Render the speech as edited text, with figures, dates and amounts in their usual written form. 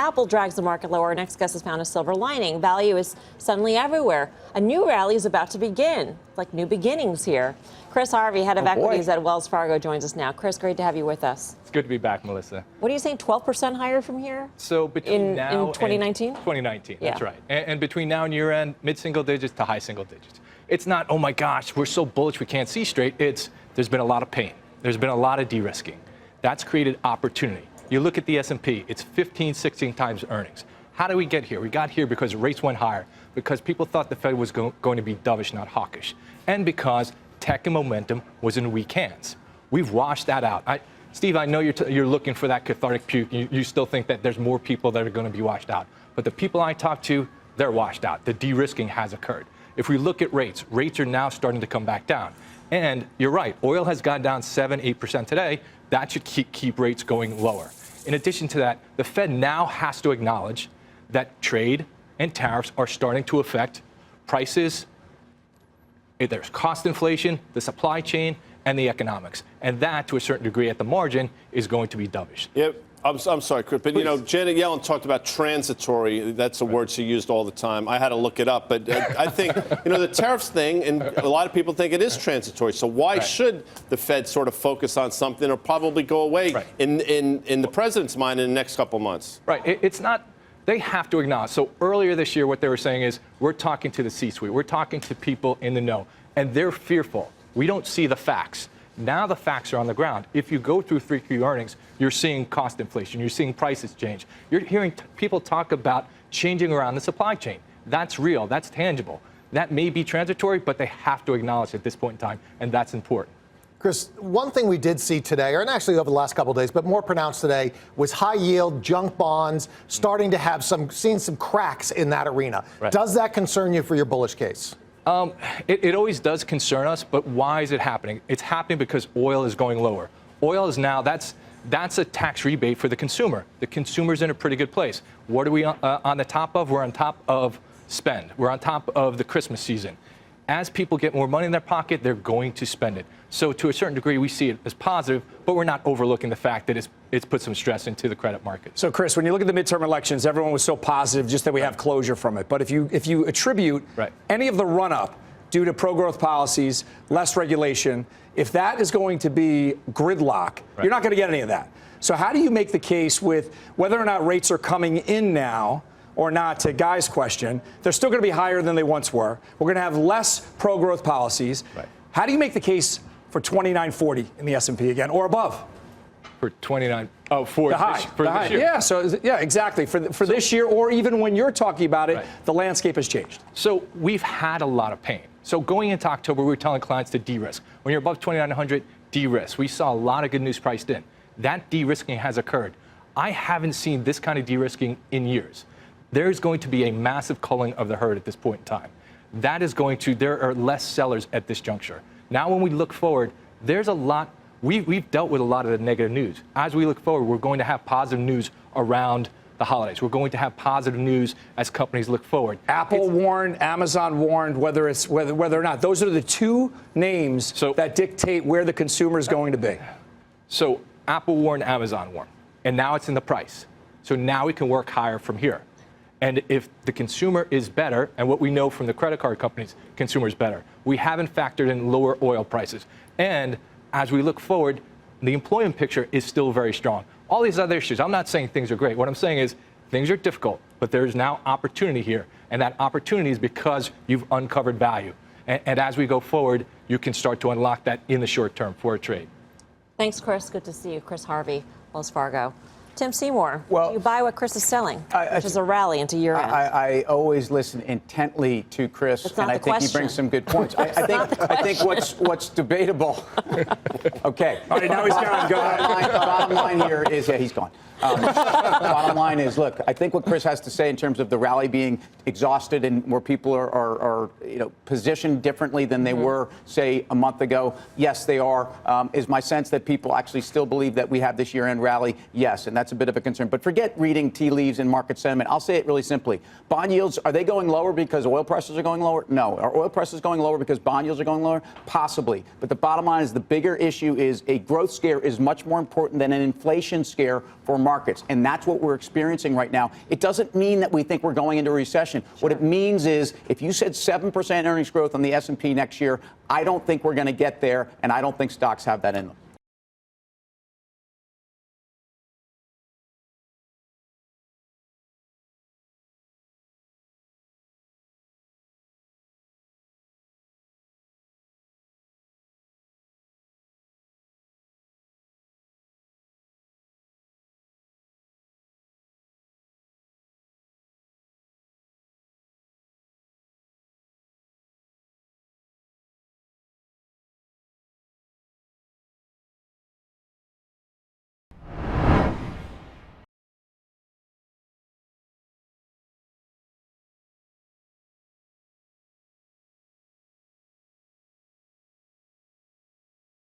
Apple drags the market lower. Our next guest has found a silver lining. Value is suddenly everywhere. A new rally is about to begin, like new beginnings here. Chris Harvey, head of equities at Wells Fargo, joins us now. Chris, great to have you with us. It's good to be back, Melissa. What are you saying, 12% higher from here? So between now in 2019? 2019, that's right. And between now and year end, mid-single digits to high single digits. It's not, oh my gosh, we're so bullish we can't see straight. It's, there's been a lot of pain. There's been a lot of de-risking. That's created opportunity. You look at the S&P, it's 15, 16 times earnings. How did we get here? We got here because rates went higher, because people thought the Fed was going to be dovish, not hawkish, and because tech and momentum was in weak hands. We've washed that out. Steve, I know you're looking for that cathartic puke. You still think that there's more people that are going to be washed out. But the people I talk to, they're washed out. The de-risking has occurred. If we look at rates, rates are now starting to come back down. And you're right, oil has gone down 7-8% today. That should keep rates going lower. In addition to that, the Fed now has to acknowledge that trade and tariffs are starting to affect prices. There's cost inflation, the supply chain, and the economics. And that, to a certain degree, at the margin, is going to be dovish. Yeah, I'm sorry, Chris, but, Please. you know, Janet Yellen talked about transitory. That's a word she used all the time. I had to look it up. But I think, you know, the tariffs thing, and a lot of people think it is transitory. So why should the Fed sort of focus on something or probably go away in the president's mind in the next couple months? Right. It's not. They have to acknowledge. So earlier this year, what they were saying is, we're talking to the C-suite. We're talking to people in the know. And they're fearful. We don't see the facts. Now the facts are on the ground. If you go through 3Q earnings, you're seeing cost inflation. You're seeing prices change. You're hearing people talk about changing around the supply chain. That's real. That's tangible. That may be transitory, but they have to acknowledge at this point in time, and that's important. Chris, one thing we did see today, and actually over the last couple of days, but more pronounced today, was high yield junk bonds starting to have seeing some cracks in that arena. Right. Does that concern you for your bullish case? It always does concern us, but why is it happening? It's happening because oil is going lower. Oil is now, that's a tax rebate for the consumer. The consumer's in a pretty good place. What are we on the top of? We're on top of spend. We're on top of the Christmas season. As people get more money in their pocket, they're going to spend it. So to a certain degree, we see it as positive, but we're not overlooking the fact that it's put some stress into the credit market. So, Chris, when you look at the midterm elections, everyone was so positive just that we have closure from it. But if you attribute any of the run-up due to pro-growth policies, less regulation, if that is going to be gridlock, you're not going to get any of that. So how do you make the case with whether or not rates are coming in now or not, to Guy's question? They're still going to be higher than they once were. We're going to have less pro-growth policies. How do you make the case for 2940 in the S&P again, or above? For 29, for the high, this year. Yeah, so yeah, exactly. For this year, or even when you're talking about it, the landscape has changed. So we've had a lot of pain. So going into October, we were telling clients to de-risk. When you're above 2,900, de-risk. We saw a lot of good news priced in. That de-risking has occurred. I haven't seen this kind of de-risking in years. There's going to be a massive culling of the herd at this point in time. That is going to, there are less sellers at this juncture. Now, when we look forward, there's a lot, we've dealt with a lot of the negative news. As we look forward, we're going to have positive news around the holidays. We're going to have positive news as companies look forward. Apple warned, Amazon warned, whether or not. Those are the two names that dictate where the consumer is going to be. So Apple warned, Amazon warned, and now it's in the price. So now we can work higher from here. And if the consumer is better, and what we know from the credit card companies, consumer is better, we haven't factored in lower oil prices. And as we look forward, the employment picture is still very strong. All these other issues, I'm not saying things are great. What I'm saying is things are difficult, but there's now opportunity here. And that opportunity is because you've uncovered value. And as we go forward, you can start to unlock that in the short term for a trade. Thanks, Chris. Good to see you. Chris Harvey, Wells Fargo. Tim Seymour, well, you buy what Chris is selling, which is a rally into year end. I always listen intently to Chris, and I think he brings some good points. I think what's debatable. Okay. All right, now he's gone. Bottom line here is, yeah, he's gone. Bottom line is, look, I think what Chris has to say in terms of the rally being exhausted and where people are positioned differently than they were, say, a month ago. Yes, they are. Is my sense that people actually still believe that we have this year-end rally? Yes, and that's a bit of a concern. But forget reading tea leaves and market sentiment. I'll say it really simply. Bond yields, are they going lower because oil prices are going lower? No. Are oil prices going lower because bond yields are going lower? Possibly. But the bottom line is the bigger issue is a growth scare is much more important than an inflation scare for markets. And that's what we're experiencing right now. It doesn't mean that we think we're going into a recession. Sure. What it means is if you said 7% earnings growth on the S&P next year, I don't think we're going to get there, and I don't think stocks have that in them.